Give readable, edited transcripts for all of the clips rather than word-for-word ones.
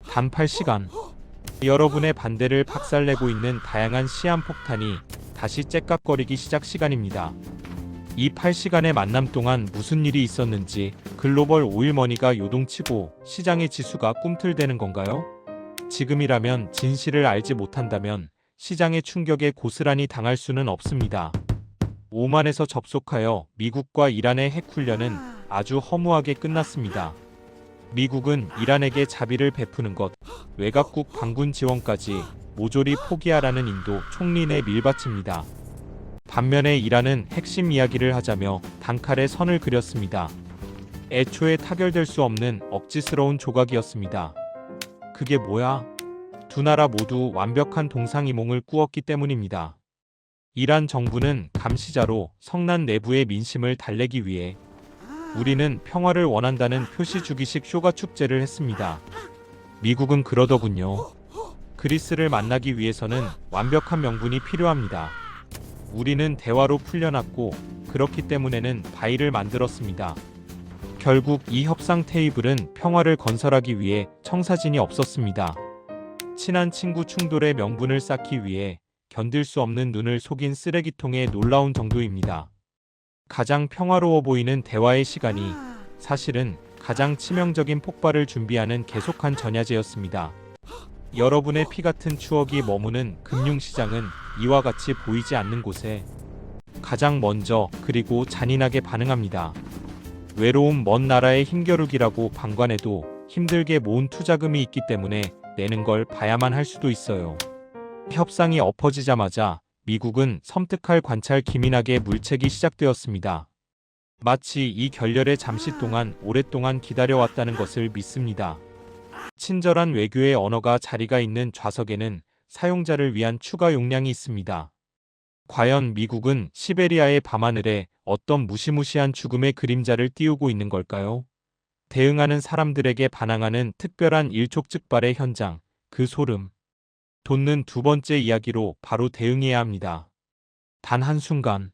단 8시간. 여러분의 반대를 박살내고 있는 다양한 시한폭탄이 다시 째깍거리기 시작 시간입니다. 이 8시간의 만남 동안 무슨 일이 있었는지 글로벌 오일머니가 요동치고 시장의 지수가 꿈틀대는 건가요? 지금이라면 진실을 알지 못한다면 시장의 충격에 고스란히 당할 수는 없습니다. 오만에서 접속하여 미국과 이란의 핵훈련은 아주 허무하게 끝났습니다. 미국은 이란에게 자비를 베푸는 것, 외곽국 반군 지원까지 모조리 포기하라는 인도 총리의 밀밭입니다. 반면에 이란은 핵심 이야기를 하자며 단칼에 선을 그렸습니다. 애초에 타결될 수 없는 억지스러운 조각이었습니다. 그게 뭐야? 두 나라 모두 완벽한 동상이몽을 꾸었기 때문입니다. 이란 정부는 감시자로 성난 내부의 민심을 달래기 위해 우리는 평화를 원한다는 표시주기식 쇼가 축제를 했습니다. 미국은 그러더군요. 그리스를 만나기 위해서는 완벽한 명분이 필요합니다. 우리는 대화로 풀려났고 그렇기 때문에는 바위를 만들었습니다. 결국 이 협상 테이블은 평화를 건설하기 위해 청사진이 없었습니다. 친한 친구 충돌의 명분을 쌓기 위해 견딜 수 없는 눈을 속인 쓰레기통에 놀라운 정도입니다. 가장 평화로워 보이는 대화의 시간이 사실은 가장 치명적인 폭발을 준비하는 계속한 전야제였습니다. 여러분의 피 같은 추억이 머무는 금융시장은 이와 같이 보이지 않는 곳에 가장 먼저 그리고 잔인하게 반응합니다. 외로움 먼 나라의 힘겨루기라고 방관해도 힘들게 모은 투자금이 있기 때문에 내는 걸 봐야만 할 수도 있어요. 협상이 엎어지자마자 미국은 섬뜩할 관찰 기민하게 물책이 시작되었습니다. 마치 이 결렬에 잠시 동안 오랫동안 기다려왔다는 것을 믿습니다. 친절한 외교의 언어가 자리가 있는 좌석에는 사용자를 위한 추가 용량이 있습니다. 과연 미국은 시베리아의 밤하늘에 어떤 무시무시한 죽음의 그림자를 띄우고 있는 걸까요? 대응하는 사람들에게 반항하는 특별한 일촉즉발의 현장, 그 소름 돋는 두 번째 이야기로 바로 대응해야 합니다. 단 한순간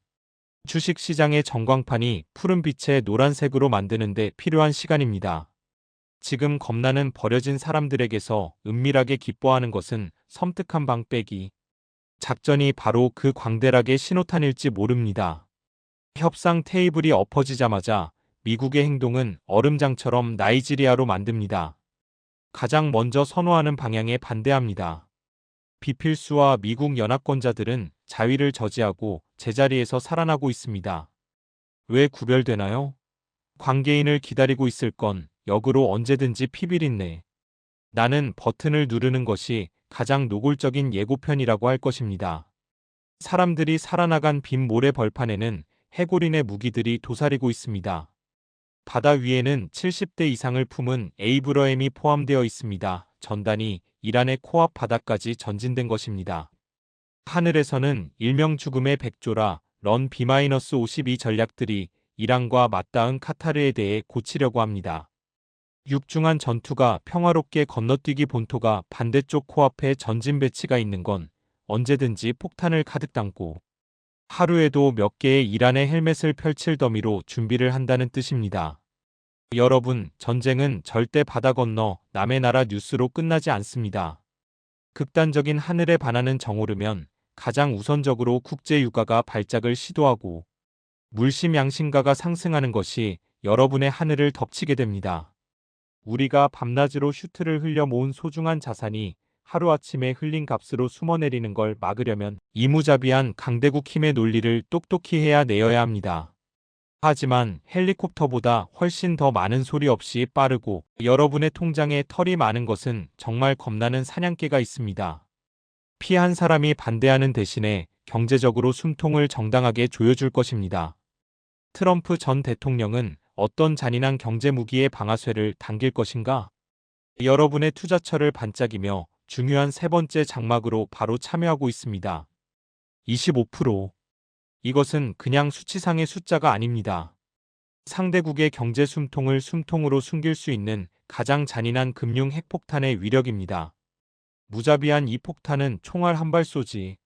주식시장의 전광판이 푸른빛의 노란색으로 만드는데 필요한 시간입니다. 지금 겁나는 버려진 사람들에게서 은밀하게 기뻐하는 것은 섬뜩한 방 빼기 작전이 바로 그 광대락의 신호탄일지 모릅니다. 협상 테이블이 엎어지자마자 미국의 행동은 얼음장처럼 나이지리아로 만듭니다. 가장 먼저 선호하는 방향에 반대합니다. 비필수와 미국 연합권자들은 자위를 저지하고 제자리에서 살아나고 있습니다. 왜 구별되나요? 관계인을 기다리고 있을 건 역으로 언제든지 피비린내. 나는 버튼을 누르는 것이 가장 노골적인 예고편이라고 할 것입니다. 사람들이 살아나간 빈 모래 벌판에는 해골인의 무기들이 도사리고 있습니다. 바다 위에는 70대 이상을 품은 에이브러햄이 포함되어 있습니다. 전단이 이란의 코앞 바다까지 전진된 것입니다. 하늘에서는 일명 죽음의 백조라 런 B-52 전략들이 이란과 맞닿은 카타르에 대해 고치려고 합니다. 육중한 전투가 평화롭게 건너뛰기 본토가 반대쪽 코앞에 전진 배치가 있는 건 언제든지 폭탄을 가득 담고 하루에도 몇 개의 이란의 헬멧을 펼칠 더미로 준비를 한다는 뜻입니다. 여러분, 전쟁은 절대 바다 건너 남의 나라 뉴스로 끝나지 않습니다. 극단적인 하늘에 반하는 정오르면 가장 우선적으로 국제유가가 발작을 시도하고 물심양신가가 상승하는 것이 여러분의 하늘을 덮치게 됩니다. 우리가 밤낮으로 슈트를 흘려 모은 소중한 자산이 하루아침에 흘린 값으로 숨어내리는 걸 막으려면 이무자비한 강대국 힘의 논리를 똑똑히 해야 내어야 합니다. 하지만 헬리콥터보다 훨씬 더 많은 소리 없이 빠르고 여러분의 통장에 털이 많은 것은 정말 겁나는 사냥개가 있습니다. 피 한 사람이 반대하는 대신에 경제적으로 숨통을 정당하게 조여줄 것입니다. 트럼프 전 대통령은 어떤 잔인한 경제 무기의 방아쇠를 당길 것인가? 여러분의 투자처를 반짝이며 중요한 세 번째 장막으로 바로 참여하고 있습니다. 25%. 이것은 그냥 수치상의 숫자가 아닙니다. 상대국의 경제 숨통을 숨통으로 숨길 수 있는 가장 잔인한 금융 핵폭탄의 위력입니다. 무자비한 이 폭탄은 총알 한 발 쏘지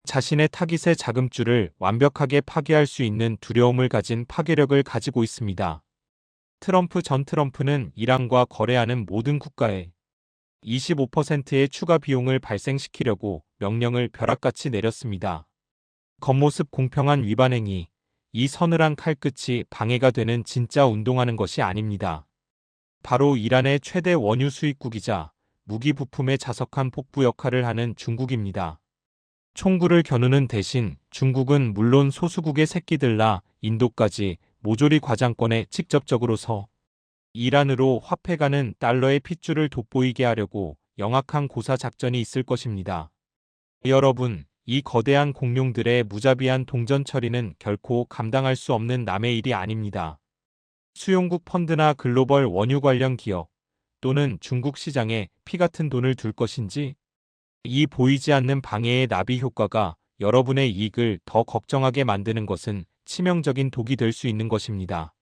자신의 타깃의 자금줄을 완벽하게 파괴할 수 있는 두려움을 가진 파괴력을 가지고 있습니다. 트럼프 전 트럼프는 이란과 거래하는 모든 국가에 25%의 추가 비용을 발생시키려고 명령을 벼락같이 내렸습니다. 겉모습 공평한 위반 행위, 이 서늘한 칼끝이 방해가 되는 진짜 운동하는 것이 아닙니다. 바로 이란의 최대 원유 수입국이자 무기 부품에 자석한 폭부 역할을 하는 중국입니다. 총구를 겨누는 대신 중국은 물론 소수국의 새끼들나 인도까지 모조리 과장권에 직접적으로 서 이란으로 화폐가는 달러의 핏줄을 돋보이게 하려고 영악한 고사 작전이 있을 것입니다. 여러분, 이 거대한 공룡들의 무자비한 동전 처리는 결코 감당할 수 없는 남의 일이 아닙니다. 수용국 펀드나 글로벌 원유 관련 기업 또는 중국 시장에 피 같은 돈을 둘 것인지, 이 보이지 않는 방해의 나비 효과가 여러분의 이익을 더 걱정하게 만드는 것은 치명적인 독이 될 수 있는 것입니다.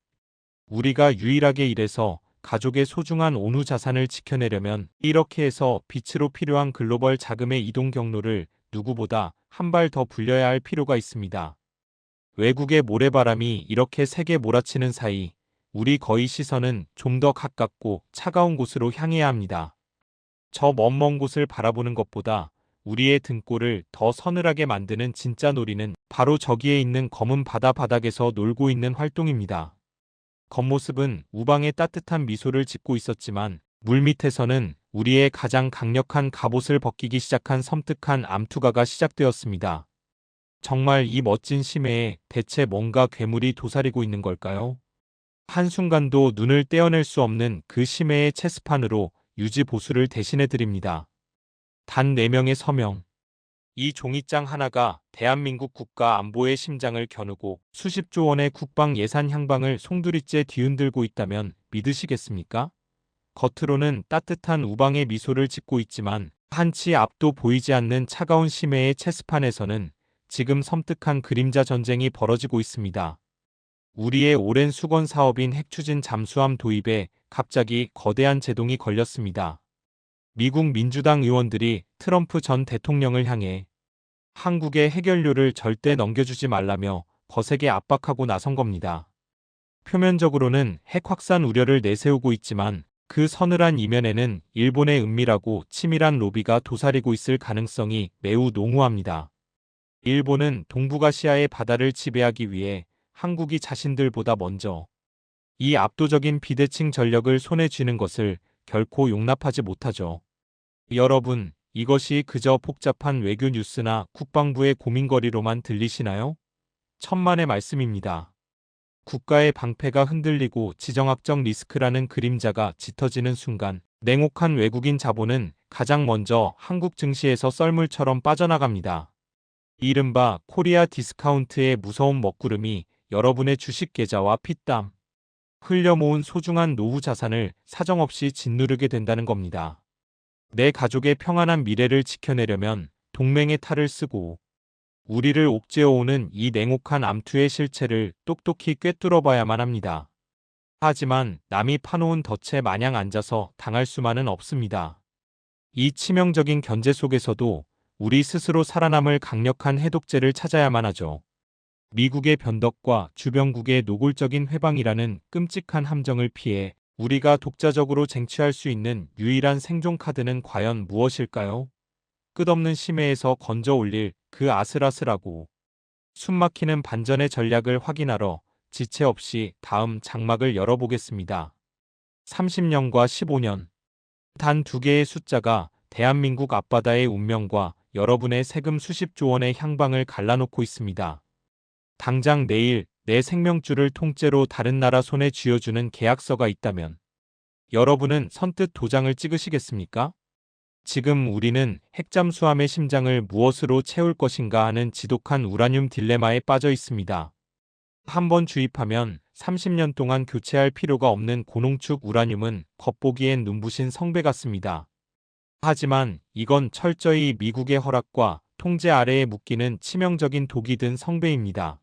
우리가 유일하게 일해서 가족의 소중한 온후 자산을 지켜내려면 이렇게 해서 빛으로 필요한 글로벌 자금의 이동 경로를 누구보다 한 발 더 불려야 할 필요가 있습니다. 외국의 모래바람이 이렇게 세게 몰아치는 사이 우리 거의 시선은 좀 더 가깝고 차가운 곳으로 향해야 합니다. 저 먼 곳을 바라보는 것보다 우리의 등골을 더 서늘하게 만드는 진짜 놀이는 바로 저기에 있는 검은 바다 바닥에서 놀고 있는 활동입니다. 겉모습은 우방의 따뜻한 미소를 짓고 있었지만 물밑에서는 우리의 가장 강력한 갑옷을 벗기기 시작한 섬뜩한 암투가가 시작되었습니다. 정말 이 멋진 심해에 대체 뭔가 괴물이 도사리고 있는 걸까요? 한순간도 눈을 떼어낼 수 없는 그 심해의 체스판으로 유지 보수를 대신해드립니다. 단 4명의 서명. 이 종이장 하나가 대한민국 국가 안보의 심장을 겨누고 수십조 원의 국방 예산 향방을 송두리째 뒤흔들고 있다면 믿으시겠습니까? 겉으로는 따뜻한 우방의 미소를 짓고 있지만 한치 앞도 보이지 않는 차가운 심해의 체스판에서는 지금 섬뜩한 그림자 전쟁이 벌어지고 있습니다. 우리의 오랜 수건 사업인 핵추진 잠수함 도입에 갑자기 거대한 제동이 걸렸습니다. 미국 민주당 의원들이 트럼프 전 대통령을 향해 한국의 핵연료를 절대 넘겨주지 말라며 거세게 압박하고 나선 겁니다. 표면적으로는 핵 확산 우려를 내세우고 있지만 그 서늘한 이면에는 일본의 은밀하고 치밀한 로비가 도사리고 있을 가능성이 매우 농후합니다. 일본은 동북아시아의 바다를 지배하기 위해 한국이 자신들보다 먼저 이 압도적인 비대칭 전력을 손에 쥐는 것을 결코 용납하지 못하죠. 여러분, 이것이 그저 복잡한 외교 뉴스나 국방부의 고민거리로만 들리시나요? 천만의 말씀입니다. 국가의 방패가 흔들리고 지정학적 리스크라는 그림자가 짙어지는 순간 냉혹한 외국인 자본은 가장 먼저 한국 증시에서 썰물처럼 빠져나갑니다. 이른바 코리아 디스카운트의 무서운 먹구름이 여러분의 주식 계좌와 피땀 흘려 모은 소중한 노후 자산을 사정없이 짓누르게 된다는 겁니다. 내 가족의 평안한 미래를 지켜내려면 동맹의 탈을 쓰고 우리를 옥죄어오는 이 냉혹한 암투의 실체를 똑똑히 꿰뚫어봐야만 합니다. 하지만 남이 파놓은 덫에 마냥 앉아서 당할 수만은 없습니다. 이 치명적인 견제 속에서도 우리 스스로 살아남을 강력한 해독제를 찾아야만 하죠. 미국의 변덕과 주변국의 노골적인 회방이라는 끔찍한 함정을 피해 우리가 독자적으로 쟁취할 수 있는 유일한 생존 카드는 과연 무엇일까요? 끝없는 심해에서 건져 올릴 그 아슬아슬하고 숨막히는 반전의 전략을 확인하러 지체 없이 다음 장막을 열어보겠습니다. 30년과 15년. 단 2개의 숫자가 대한민국 앞바다의 운명과 여러분의 세금 수십조 원의 향방을 갈라놓고 있습니다. 당장 내일 내 생명줄을 통째로 다른 나라 손에 쥐어주는 계약서가 있다면 여러분은 선뜻 도장을 찍으시겠습니까? 지금 우리는 핵잠수함의 심장을 무엇으로 채울 것인가 하는 지독한 우라늄 딜레마에 빠져 있습니다. 한번 주입하면 30년 동안 교체할 필요가 없는 고농축 우라늄은 겉보기엔 눈부신 성배 같습니다. 하지만 이건 철저히 미국의 허락과 통제 아래에 묶이는 치명적인 독이 든 성배입니다.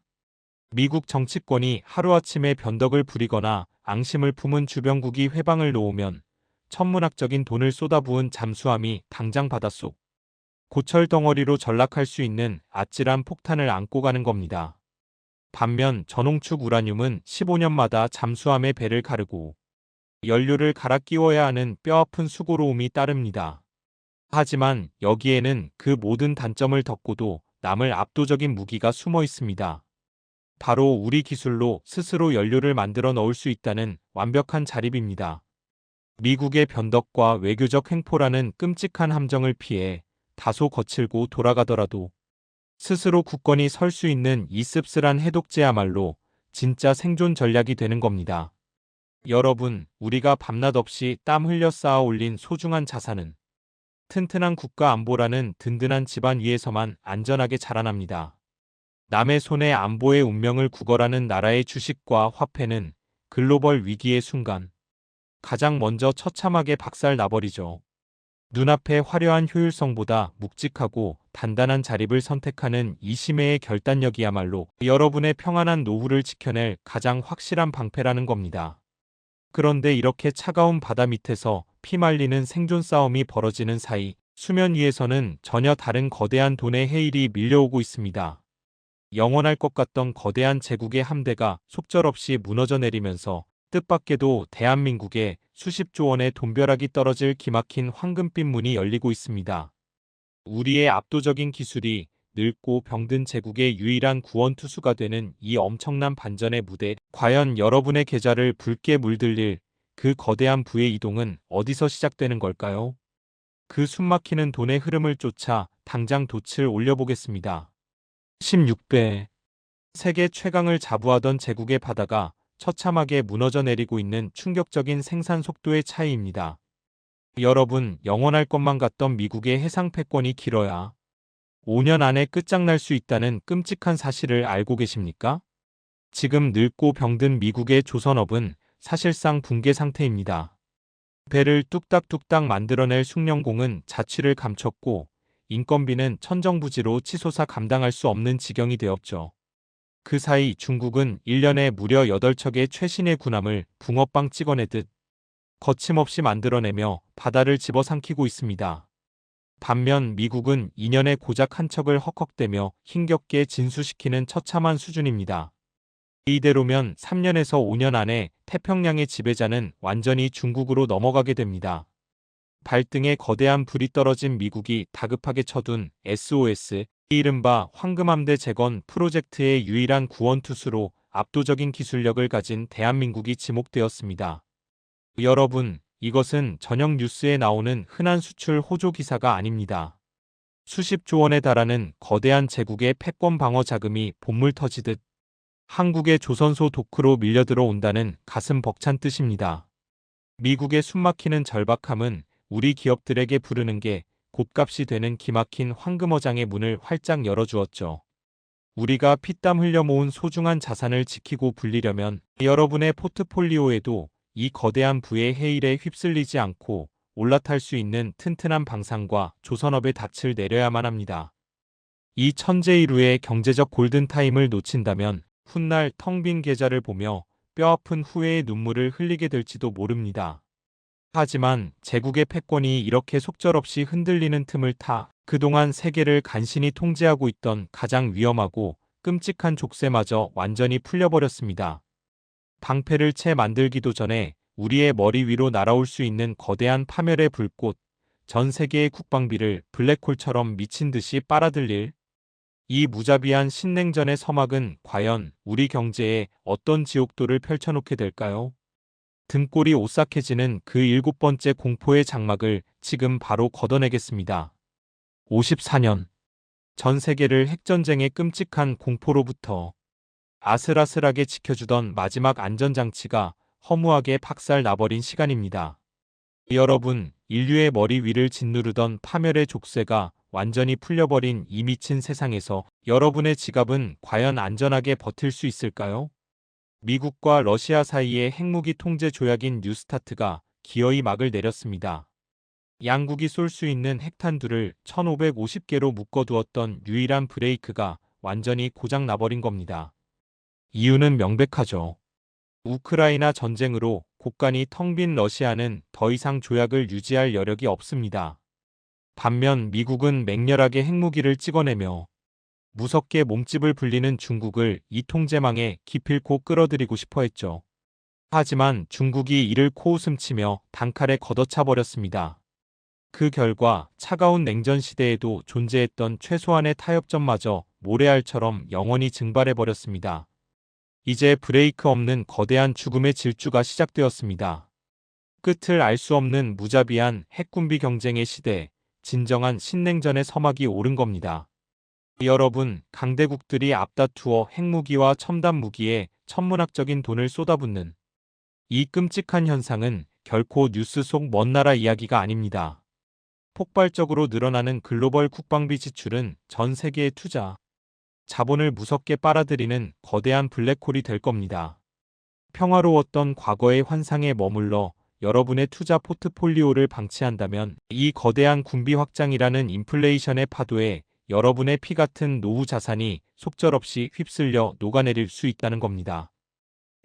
미국 정치권이 하루아침에 변덕을 부리거나 앙심을 품은 주변국이 회방을 놓으면 천문학적인 돈을 쏟아부은 잠수함이 당장 바닷속 고철 덩어리로 전락할 수 있는 아찔한 폭탄을 안고 가는 겁니다. 반면 저농축 우라늄은 15년마다 잠수함의 배를 가르고 연료를 갈아 끼워야 하는 뼈아픈 수고로움이 따릅니다. 하지만 여기에는 그 모든 단점을 덮고도 남을 압도적인 무기가 숨어 있습니다. 바로 우리 기술로 스스로 연료를 만들어 넣을 수 있다는 완벽한 자립입니다. 미국의 변덕과 외교적 횡포라는 끔찍한 함정을 피해 다소 거칠고 돌아가더라도 스스로 굳건히 설 수 있는 이 씁쓸한 해독제야말로 진짜 생존 전략이 되는 겁니다. 여러분, 우리가 밤낮 없이 땀 흘려 쌓아 올린 소중한 자산은 튼튼한 국가 안보라는 든든한 집안 위에서만 안전하게 자라납니다. 남의 손에 안보의 운명을 구걸하는 나라의 주식과 화폐는 글로벌 위기의 순간 가장 먼저 처참하게 박살 나버리죠. 눈앞의 화려한 효율성보다 묵직하고 단단한 자립을 선택하는 이심해의 결단력이야말로 여러분의 평안한 노후를 지켜낼 가장 확실한 방패라는 겁니다. 그런데 이렇게 차가운 바다 밑에서 피말리는 생존 싸움이 벌어지는 사이 수면 위에서는 전혀 다른 거대한 돈의 해일이 밀려오고 있습니다. 영원할 것 같던 거대한 제국의 함대가 속절없이 무너져 내리면서 뜻밖에도 대한민국에 수십조 원의 돈벼락이 떨어질 기막힌 황금빛 문이 열리고 있습니다. 우리의 압도적인 기술이 늙고 병든 제국의 유일한 구원투수가 되는 이 엄청난 반전의 무대, 과연 여러분의 계좌를 붉게 물들릴 그 거대한 부의 이동은 어디서 시작되는 걸까요? 그 숨막히는 돈의 흐름을 쫓아 당장 돛을 올려보겠습니다. 16배. 세계 최강을 자부하던 제국의 바다가 처참하게 무너져 내리고 있는 충격적인 생산 속도의 차이입니다. 여러분, 영원할 것만 같던 미국의 해상 패권이 길어야 5년 안에 끝장날 수 있다는 끔찍한 사실을 알고 계십니까? 지금 늙고 병든 미국의 조선업은 사실상 붕괴 상태입니다. 배를 뚝딱뚝딱 만들어낼 숭늉공은 자취를 감췄고 인건비는 천정부지로 치솟아 감당할 수 없는 지경이 되었죠. 그 사이 중국은 1년에 무려 8척의 최신의 군함을 붕어빵 찍어내듯 거침없이 만들어내며 바다를 집어삼키고 있습니다. 반면 미국은 2년에 고작 한 척을 헉헉대며 힘겹게 진수시키는 처참한 수준입니다. 이대로면 3년에서 5년 안에 태평양의 지배자는 완전히 중국으로 넘어가게 됩니다. 발등에 거대한 불이 떨어진 미국이 다급하게 쳐둔 SOS, 이른바 황금함대 재건 프로젝트의 유일한 구원투수로 압도적인 기술력을 가진 대한민국이 지목되었습니다. 여러분, 이것은 저녁 뉴스에 나오는 흔한 수출 호조 기사가 아닙니다. 수십조 원에 달하는 거대한 제국의 패권 방어 자금이 본물 터지듯 한국의 조선소 도크로 밀려들어 온다는 가슴 벅찬 뜻입니다. 미국의 숨막히는 절박함은 우리 기업들에게 부르는 게 곶값이 되는 기막힌 황금어장의 문을 활짝 열어주었죠. 우리가 피땀 흘려 모은 소중한 자산을 지키고 불리려면 여러분의 포트폴리오에도 이 거대한 부의 해일에 휩쓸리지 않고 올라탈 수 있는 튼튼한 방상과 조선업의 닻을 내려야만 합니다. 이 천재일우의 경제적 골든타임을 놓친다면 훗날 텅 빈 계좌를 보며 뼈아픈 후회의 눈물을 흘리게 될지도 모릅니다. 하지만 제국의 패권이 이렇게 속절없이 흔들리는 틈을 타 그동안 세계를 간신히 통제하고 있던 가장 위험하고 끔찍한 족쇄마저 완전히 풀려버렸습니다. 방패를 채 만들기도 전에 우리의 머리 위로 날아올 수 있는 거대한 파멸의 불꽃, 전 세계의 국방비를 블랙홀처럼 미친 듯이 빨아들일 이 무자비한 신냉전의 서막은 과연 우리 경제에 어떤 지옥도를 펼쳐놓게 될까요? 등골이 오싹해지는 그 7번째 공포의 장막을 지금 바로 걷어내겠습니다. 54년. 전 세계를 핵전쟁의 끔찍한 공포로부터 아슬아슬하게 지켜주던 마지막 안전장치가 허무하게 박살 나버린 시간입니다. 여러분, 인류의 머리 위를 짓누르던 파멸의 족쇄가 완전히 풀려버린 이 미친 세상에서 여러분의 지갑은 과연 안전하게 버틸 수 있을까요? 미국과 러시아 사이의 핵무기 통제 조약인 뉴스타트가 기어이 막을 내렸습니다. 양국이 쏠 수 있는 핵탄두를 1550개로 묶어두었던 유일한 브레이크가 완전히 고장 나버린 겁니다. 이유는 명백하죠. 우크라이나 전쟁으로 곳간이 텅 빈 러시아는 더 이상 조약을 유지할 여력이 없습니다. 반면 미국은 맹렬하게 핵무기를 찍어내며 무섭게 몸집을 불리는 중국을 이 통제망에 기필코 끌어들이고 싶어 했죠. 하지만 중국이 이를 코웃음치며 단칼에 걷어차 버렸습니다. 그 결과 차가운 냉전 시대에도 존재했던 최소한의 타협점마저 모래알처럼 영원히 증발해 버렸습니다. 이제 브레이크 없는 거대한 죽음의 질주가 시작되었습니다. 끝을 알 수 없는 무자비한 핵군비 경쟁의 시대, 진정한 신냉전의 서막이 오른 겁니다. 여러분, 강대국들이 앞다투어 핵무기와 첨단 무기에 천문학적인 돈을 쏟아붓는 이 끔찍한 현상은 결코 뉴스 속 먼 나라 이야기가 아닙니다. 폭발적으로 늘어나는 글로벌 국방비 지출은 전 세계의 투자, 자본을 무섭게 빨아들이는 거대한 블랙홀이 될 겁니다. 평화로웠던 과거의 환상에 머물러 여러분의 투자 포트폴리오를 방치한다면 이 거대한 군비 확장이라는 인플레이션의 파도에 여러분의 피 같은 노후 자산이 속절없이 휩쓸려 녹아내릴 수 있다는 겁니다.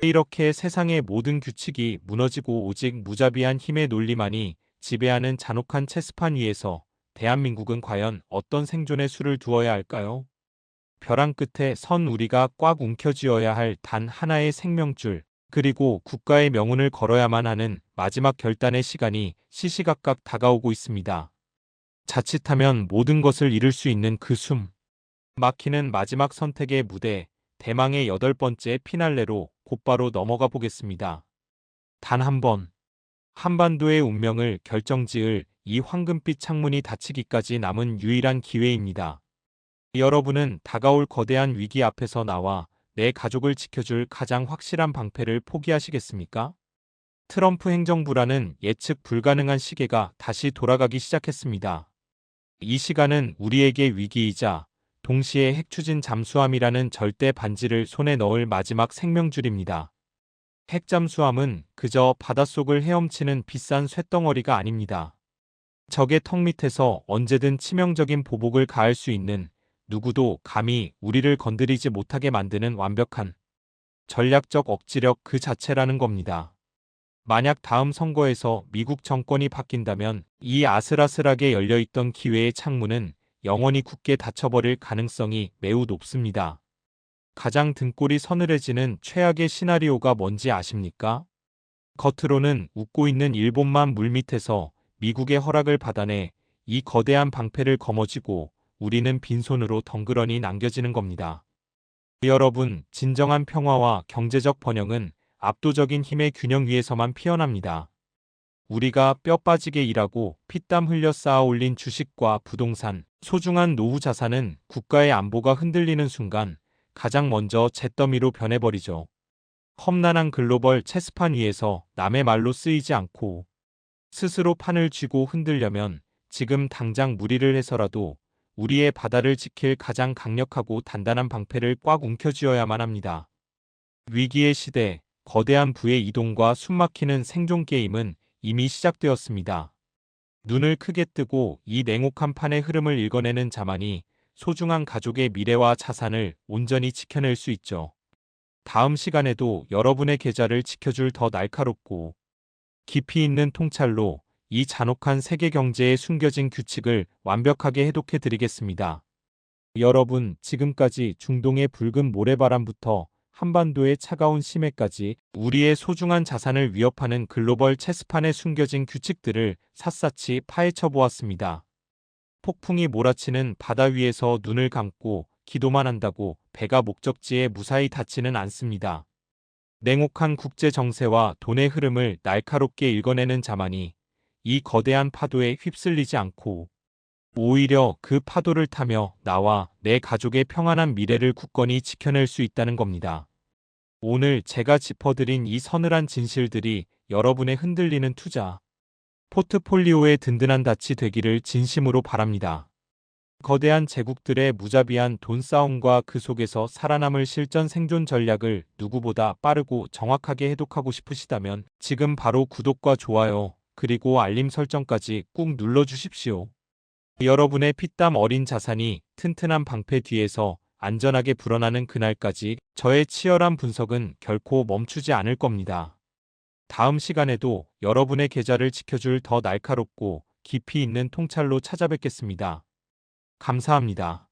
이렇게 세상의 모든 규칙이 무너지고 오직 무자비한 힘의 논리만이 지배하는 잔혹한 체스판 위에서 대한민국은 과연 어떤 생존의 수를 두어야 할까요? 벼랑 끝에 선 우리가 꽉 움켜쥐어야 할 단 하나의 생명줄, 그리고 국가의 명운을 걸어야만 하는 마지막 결단의 시간이 시시각각 다가오고 있습니다. 자칫하면 모든 것을 잃을 수 있는 그 숨 막히는 마지막 선택의 무대, 대망의 8번째 피날레로 곧바로 넘어가 보겠습니다. 단 한 번, 한반도의 운명을 결정지을 이 황금빛 창문이 닫히기까지 남은 유일한 기회입니다. 여러분은 다가올 거대한 위기 앞에서 나와 내 가족을 지켜줄 가장 확실한 방패를 포기하시겠습니까? 트럼프 행정부라는 예측 불가능한 시계가 다시 돌아가기 시작했습니다. 이 시간은 우리에게 위기이자 동시에 핵추진 잠수함이라는 절대 반지를 손에 넣을 마지막 생명줄입니다. 핵잠수함은 그저 바닷속을 헤엄치는 비싼 쇳덩어리가 아닙니다. 적의 턱 밑에서 언제든 치명적인 보복을 가할 수 있는, 누구도 감히 우리를 건드리지 못하게 만드는 완벽한 전략적 억지력 그 자체라는 겁니다. 만약 다음 선거에서 미국 정권이 바뀐다면 이 아슬아슬하게 열려있던 기회의 창문은 영원히 굳게 닫혀버릴 가능성이 매우 높습니다. 가장 등골이 서늘해지는 최악의 시나리오가 뭔지 아십니까? 겉으로는 웃고 있는 일본만 물밑에서 미국의 허락을 받아내 이 거대한 방패를 거머쥐고 우리는 빈손으로 덩그러니 남겨지는 겁니다. 여러분, 진정한 평화와 경제적 번영은 압도적인 힘의 균형 위에서만 피어납니다. 우리가 뼈 빠지게 일하고 피땀 흘려 쌓아 올린 주식과 부동산, 소중한 노후 자산은 국가의 안보가 흔들리는 순간 가장 먼저 잿더미로 변해버리죠. 험난한 글로벌 체스판 위에서 남의 말로 쓰이지 않고 스스로 판을 쥐고 흔들려면 지금 당장 무리를 해서라도 우리의 바다를 지킬 가장 강력하고 단단한 방패를 꽉 움켜쥐어야만 합니다. 위기의 시대, 거대한 부의 이동과 숨막히는 생존 게임은 이미 시작되었습니다. 눈을 크게 뜨고 이 냉혹한 판의 흐름을 읽어내는 자만이 소중한 가족의 미래와 자산을 온전히 지켜낼 수 있죠. 다음 시간에도 여러분의 계좌를 지켜줄 더 날카롭고 깊이 있는 통찰로 이 잔혹한 세계 경제의 숨겨진 규칙을 완벽하게 해독해 드리겠습니다. 여러분, 지금까지 중동의 붉은 모래바람부터 한반도의 차가운 심해까지 우리의 소중한 자산을 위협하는 글로벌 체스판에 숨겨진 규칙들을 샅샅이 파헤쳐 보았습니다. 폭풍이 몰아치는 바다 위에서 눈을 감고 기도만 한다고 배가 목적지에 무사히 닿지는 않습니다. 냉혹한 국제 정세와 돈의 흐름을 날카롭게 읽어내는 자만이 이 거대한 파도에 휩쓸리지 않고 오히려 그 파도를 타며 나와 내 가족의 평안한 미래를 굳건히 지켜낼 수 있다는 겁니다. 오늘 제가 짚어드린 이 서늘한 진실들이 여러분의 흔들리는 투자 포트폴리오의 든든한 닻이 되기를 진심으로 바랍니다. 거대한 제국들의 무자비한 돈싸움과 그 속에서 살아남을 실전 생존 전략을 누구보다 빠르고 정확하게 해독하고 싶으시다면 지금 바로 구독과 좋아요, 그리고 알림 설정까지 꾹 눌러주십시오. 여러분의 피땀 어린 자산이 튼튼한 방패 뒤에서 안전하게 불어나는 그날까지 저의 치열한 분석은 결코 멈추지 않을 겁니다. 다음 시간에도 여러분의 계좌를 지켜줄 더 날카롭고 깊이 있는 통찰로 찾아뵙겠습니다. 감사합니다.